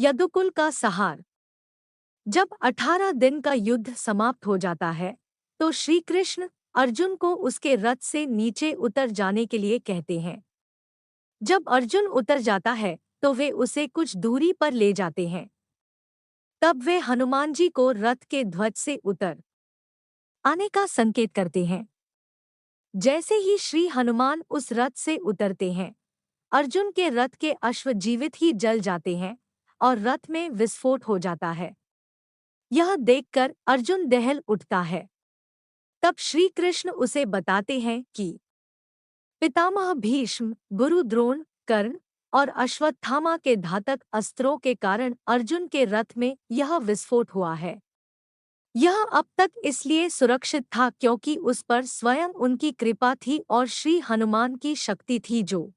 यदुकुल का सहार। जब 18 दिन का युद्ध समाप्त हो जाता है तो श्री कृष्ण अर्जुन को उसके रथ से नीचे उतर जाने के लिए कहते हैं। जब अर्जुन उतर जाता है तो वे उसे कुछ दूरी पर ले जाते हैं। तब वे हनुमान जी को रथ के ध्वज से उतर आने का संकेत करते हैं। जैसे ही श्री हनुमान उस रथ से उतरते हैं, अर्जुन के रथ के अश्व जीवित ही जल जाते हैं और रथ में विस्फोट हो जाता है। यह देखकर अर्जुन दहल उठता है। तब श्री कृष्ण उसे बताते हैं कि पितामह भीष्म, गुरु द्रोण, कर्ण और अश्वत्थामा के घातक अस्त्रों के कारण अर्जुन के रथ में यह विस्फोट हुआ है। यह अब तक इसलिए सुरक्षित था क्योंकि उस पर स्वयं उनकी कृपा थी और श्री हनुमान की शक्ति थी, जो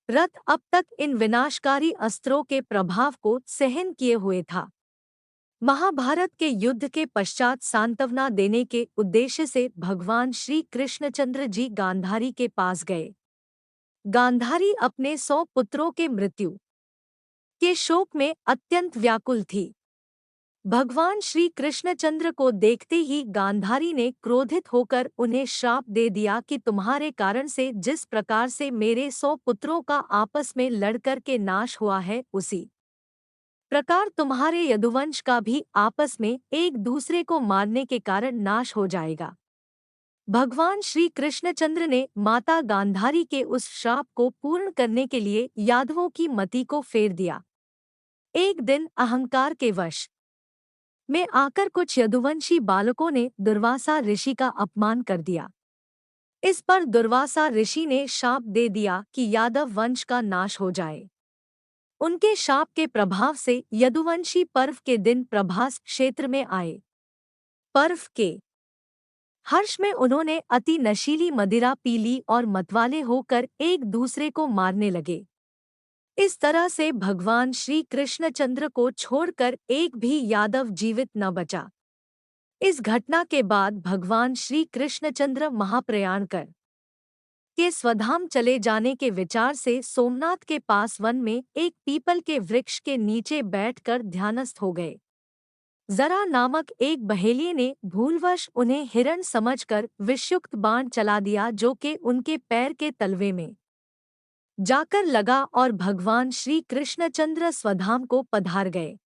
रथ अब तक इन विनाशकारी अस्त्रों के प्रभाव को सहन किए हुए था। महाभारत के युद्ध के पश्चात सांत्वना देने के उद्देश्य से भगवान श्री कृष्णचंद्र जी गांधारी के पास गए। गांधारी अपने 100 पुत्रों के मृत्यु के शोक में अत्यंत व्याकुल थी। भगवान श्री कृष्णचंद्र को देखते ही गांधारी ने क्रोधित होकर उन्हें श्राप दे दिया कि तुम्हारे कारण से जिस प्रकार से मेरे 100 पुत्रों का आपस में लड़कर के नाश हुआ है, उसी प्रकार तुम्हारे यदुवंश का भी आपस में एक दूसरे को मारने के कारण नाश हो जाएगा। भगवान श्री कृष्णचंद्र ने माता गांधारी के उस श्राप को पूर्ण करने के लिए यादवों की मति को फेर दिया। एक दिन अहंकार के वश में आकर कुछ यदुवंशी बालकों ने दुर्वासा ऋषि का अपमान कर दिया। इस पर दुर्वासा ऋषि ने शाप दे दिया कि यादव वंश का नाश हो जाए। उनके शाप के प्रभाव से यदुवंशी पर्व के दिन प्रभास क्षेत्र में आए। पर्व के हर्ष में उन्होंने अति नशीली मदिरा पी ली और मतवाले होकर एक दूसरे को मारने लगे। इस तरह से भगवान श्री कृष्णचंद्र को छोड़कर एक भी यादव जीवित न बचा। इस घटना के बाद भगवान श्री कृष्णचंद्र महाप्रयाण कर के स्वधाम चले जाने के विचार से सोमनाथ के पास वन में एक पीपल के वृक्ष के नीचे बैठकर ध्यानस्थ हो गए। जरा नामक एक बहेलिये ने भूलवश उन्हें हिरण समझकर विषयुक्त बाण चला दिया, जो कि उनके पैर के तलवे में जाकर लगा और भगवान श्री कृष्णचंद्र स्वधाम को पधार गए।